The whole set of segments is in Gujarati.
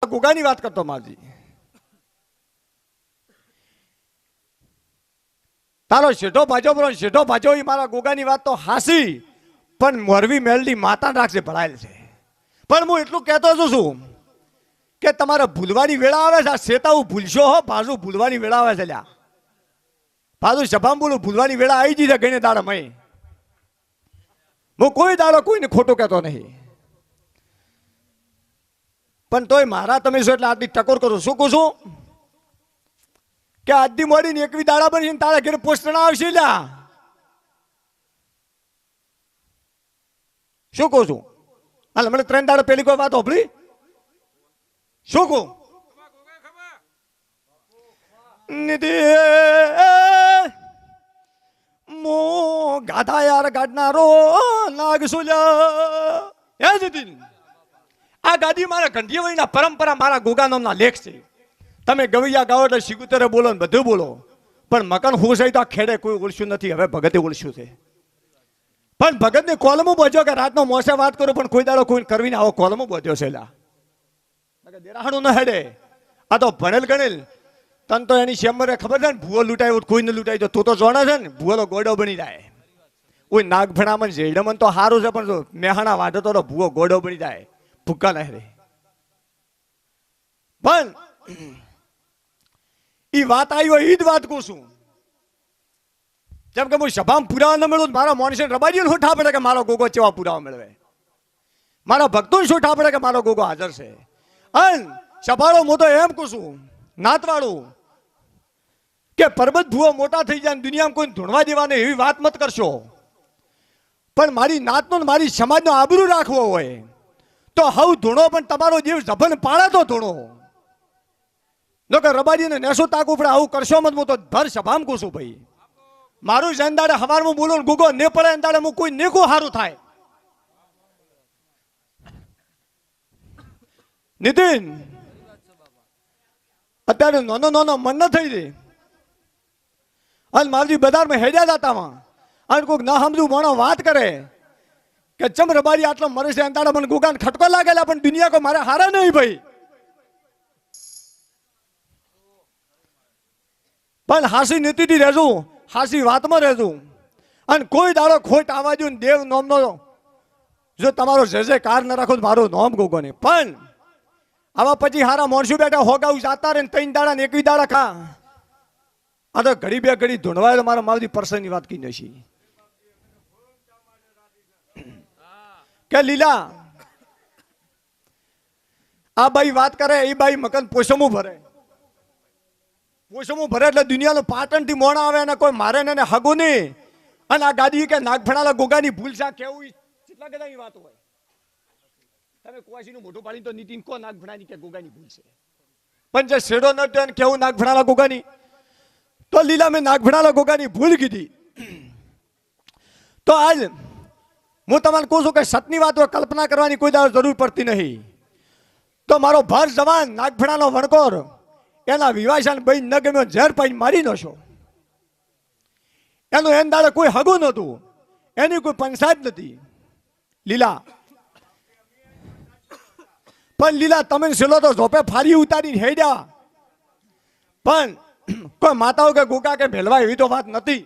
ગોગાની વાત કરતો માજી. તારો શેઠો ભાજો એ મારા ગોગાની વાત તો હાસી, પણ મોરવી મેલડી માતા રાખશે ભળાયેલ છે. પણ હું એટલું કહેતો છું કે તમારે ભૂલવાની વેળા આવે છે. આ શેતાવું ભૂલશો હો, પાછું ભૂલવાની વેળા આવે છે. લ્યા પાછું સભામ બોલું ભૂલવાની વેળા આવી જઈ છે ગઈને દાડા મય. હું કોઈ દાડો કોઈને ખોટું કહેતો નહીં, પણ તોય મારા તમે શું એટલે આટલી ટકોર કરું. શું કહું છું કે આજની મોડીને એકવી દાડા બની તારા ઘરે પોસ્ટણા આવશે. લ્યા શું કહું છું? હાલ મને 3 દાડા પેલી કોઈ વાત હોભળી. શું કહું? નિધિ મો ગાધા યાર ગાડનારો નાગ સુલ્યા. હે નિતિન, આ ગાદી મારા ઘંટીયાવાળીના પરંપરા મારા ગોગા નામના લેખ છે. તમે ગવૈયા ગાઓ એટલે શિગુતરે બોલો ને બધું બોલો, પણ મકાન હુસાઈ તો આ ખેડે કોઈ ઓળખ્યું નથી. હવે ભગતે ઓળખ્યું છે, પણ ભગતને કોલમો બોધ્યો કે રાતનો મોસે વાત કરો, પણ કોઈ દાડો કોઈ કરવીને આવો કોલમો બોધ્યો છે. દેરાહાડું ન હેડે. આ તો ભણેલ ગણેલ. તન તો એની શેમરે ખબર છે ને, ભૂવો લૂંટાયો કોઈને લૂંટાય તો જાણે છે ને, ભૂવો તો ગોડો બની જાય. કોઈ નાગ ભણામણ જેડમન તો સારું છે, પણ મેહાણા વાંધો તો ભૂવો ગોડો બની જાય. ભૂક્કા ના રે. પણ એ વાત આવી હોય એ જ વાત કહું છું. જેમ કે હું સભામાં પુરાવા ન મળું, મારા માણસે રબાજી શું ઠા પડે કે મારો ગોગો ચેવા પુરાવા મેળવે, મારા ભક્તો શું ઠા પડે કે મારો ગોગો હાજર છે. અને સભાળો હું તો એમ કહું છું નાતવાળું કે પરબત ભૂવો મોટા થઈ જાય દુનિયામાં કોઈ ધૂણવા દેવાને એવી વાત મત કરશો. પણ મારી નાતનો મારી સમાજનો આબરૂ રાખવો હોય તો હવ ધૂણો, પણ તમારો જીવ જભન પાડે તો ધૂણો. જો કે રબાજીને નેસો તાકવું પડે આવું કરશો મત. હું તો ભર સભામ કહું છું ભાઈ, મારું જંદાડે હવારમાં બોલો ગુગો ને પડે અંદાડે હું કોઈ નેકો સારું થાય. નીતિન અત્યારે નાનો મન ન થઈ જાય. અને મારી બજારમાં હેડ્યા જતામાં અને કોઈક ના સમજુ માણો વાત કરે કે ચમ રબારી આટલો મરે છે અંદાડે મને ગુગાને ખટકો લાગેલા, પણ દુનિયા કો મારે હારા નહીં ભાઈ. પણ હાસી નીતિથી રહેજો, હાસી વાતમાં રહેજો. અને કોઈ દાડો ખોટ આવવા દઉં દેવ નોમનો જો તમારો જે કાર ન રાખો મારો નોમ ગોગો ને. પણ આવા પછી હારા મોણસું બેઠા હોગાવું જાતા રે 3 દાડા ને 21 દાડા ખા. આ તો ઘડી બે ઘડી ધૂણવાય તો મારા મારી પર્સનની વાત કી નથી કે લીલા આ બાઈ વાત કરે એ બાઈ મકાન પોસમું ભરે એટલે દુનિયાનો પાટણથી મોણા આવે અને કોઈ મારે ને હગો નહીં. અને આ ગાદી કે નાગફણાલા ગોગાની ભૂલ છે કેવું કેટલા ગદાની વાત હોય. તમે કુવાસીનું મોઢું પાડીને તો નીતિન કો નાગફણાની કે ગોગાની ભૂલ છે, પણ જે શેડો ન થયો કેવું નાગફણાલા ગોગાની. તો લીલા મેં નાગફણાલા ગોગાની ભૂલ કીધી. તો આજ હું તમને કહું છું કે સતની વાત હોય, કલ્પના કરવાની કોઈ દાડો જરૂર પડતી નહીં. તો મારો ભર જવાન નાગફણાનો વણકોર એના વિવાસાન ભાઈ ન ગમ્યો ઝેર પાઈને મારી નો છો. એનું એન દાડે કોઈ હગું નહોતું, એની કોઈ પંચાયત નથી. લીલા પણ લીલા તમે સેલો તો ઝોપે ફારી ઉતારીને હેડ્યા, પણ કોઈ માતાઓ કે ગોગા કે ભેલવા એવી તો વાત નથી.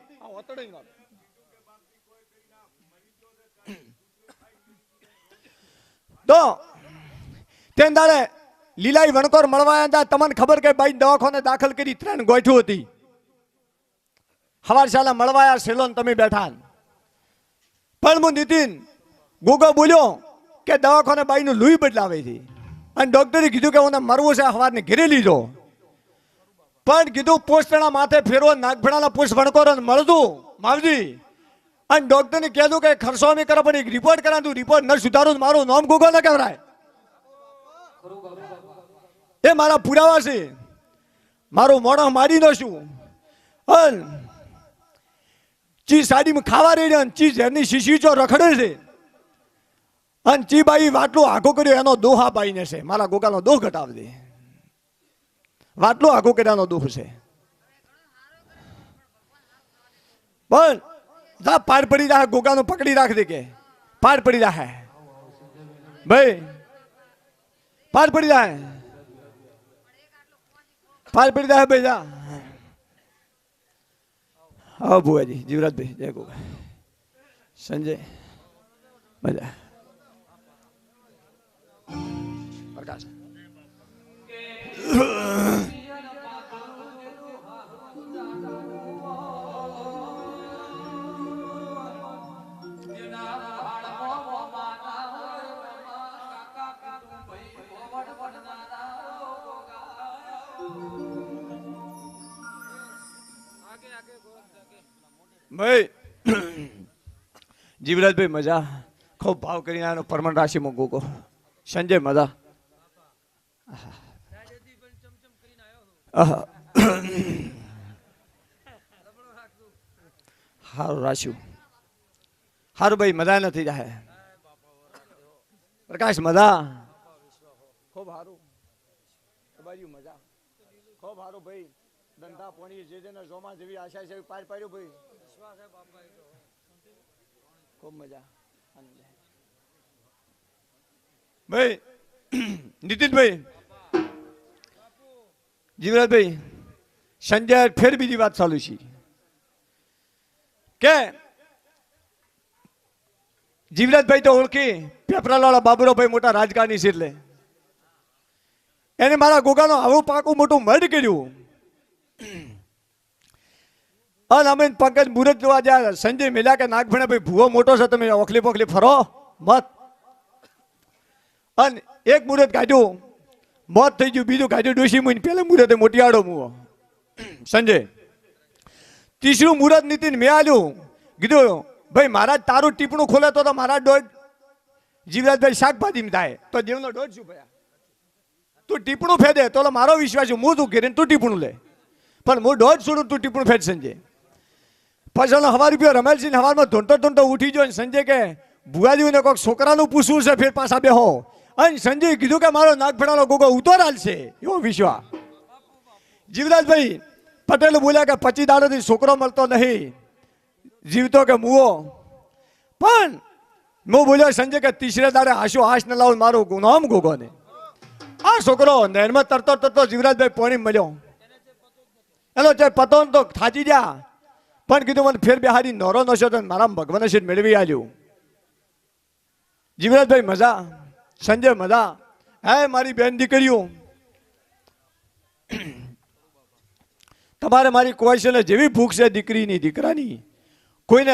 તો તેન દાડે લીલાઈ વણકોર મળવા હતા. તમને ખબર કે બાઈ દવાખાને દાખલ કરી 3 ગોઠું હતી. હવારશાલા મળવાયા સેલોન તમે બેઠા. પણ હું નીતિન ગોગો બોલ્યો કે દવાખાને બાઈનું લુઈ બદલાવે છે અને ડોક્ટરે કીધું કે મને મરવું છે, હવારને ઘેરી લીધો. પણ કીધું પોસ્ટના માથે ફેરવો નાગભણાના પોસ્ટ વણકોર મળતું માવજી. અને ડોક્ટરને કીધું કે ખર્ચો નહીં કરે પણ એક રિપોર્ટ કરાતું, રિપોર્ટ ન સુધારું મારું નામ ગોગો ન કહેવાય. એ મારા પુરાવા છે. મારું મોણો મારી નો છું. ચી સાડીમાં ખાવા રહી અને ચી ઝેરની શીશી ચો રખડે છે. અને ચી બાઈ વાટલું આખો કર્યો એનો દોહ આ બાઈને છે. મારા ગોગાનો દોહ ઘટાવી દે. વાટલું આખો કર્યાનો દોહ છે. પણ જા પાર પડી રહ્યા ગોગાનો પકડી રાખ દે કે પાર પડી રહ્યા ભાઈ, પાર પડી રહ્યા. ફાલ પડી જાય ભાઈ જા. હા ભુવાજી જીવરાજભાઈ જય ગોગા. સંજય મજા પ્રકાશ ભાઈ જીવરાજભાઈ મજા ખૂબ ભાવ કરીને આનો પરમણ રાશિમાં ગોગો. સંજય મજા સારું રાખ્યું. સારું ભાઈ મજા નથી જાય. પ્રકાશ મજા ખૂબ સારું. બાજુ મજા ખૂબ સારું ભાઈ. ધંધા પોણી જે જેને જોમાં જેવી આશા છે પાર પાડ્યું ભાઈ. ખૂબ મજા ભાઈ. નીતિનભાઈ જીવરાજભાઈ સંજય ફેર બીજી વાત ચાલુ છે કે જીવરાજભાઈ તો ઓળખી પેપરાલાળા બાબુરાભાઈ મોટા રાજકારણી છે એટલે એને મારા ગોગાનો આવું પાકું મોટું મર્ડ કર્યું. અને અમે પંકજ મુહૂર્ત જોવા જ્યાં સંજય મેલ્યા કે નાગભણે ભાઈ ભૂવો મોટો છે તમે ઓખલી પોખલી ફરો મત. અને એક મુહૂર્ત કાઢ્યું મોત થઈ ગયું. બીજું કાઢ્યું ડોશી મુઈને પેલા મુહૂર્તે મોટિયાળો મુવો સંજય. ત્રીસરું મુહૂર્ત નીતિન મેં આલ્યું કીધું ભાઈ મહારાજ તારું ટીપણું ખોલે તો મારા દોઢ જીવરાજભાઈ શાકભાજી થાય તો દેવનો દોઢ શું ભયા. તું ટીપણું ફેદે તો મારો વિશ્વાસ હું તું ઘેરીને તું ટીપણું લે પણ હું દોઢ છોડું તું ટીપણું ફેદ સંજય. પછી હવાર રૂપિયા રમેલસિંહ હવારમાં ધૂંટો ધૂંટો ઉઠી ગયો. સંજય કે ભુવાજીને કોઈક છોકરાનું પૂછવું છે ફેર પાછા બેહો. અને સંજય કીધું કે મારો નાગફેડાનો ગોગો ઉતર હાલશે એવો વિશ્વાસ. જીવરાજભાઈ પટેલ બોલ્યા કે 25 દાડોથી છોકરો મળતો નહીં જીવતો કે મુવો. પણ હું બોલ્યો સંજય કે તીસરે દાડે હાશો હાશ ન લાવું મારું નામ ગોગો ને. આ છોકરો નહેરમાં તરતો તરતો જીવરાજભાઈ પોણી મળ્યો. એનો ચાહે પતો તો થાચી જા પણ કીધું મને ફેર બિહારી નોરો નશો તો મારા ભગવાન છે મેળવી આવ્યું. જીવરાજભાઈ મજા સંજય મજા. હે મારી બેન દીકરીઓ તમારે મારી કોઈ છે ને જેવી ભૂખ છે દીકરીની દીકરાની કોઈને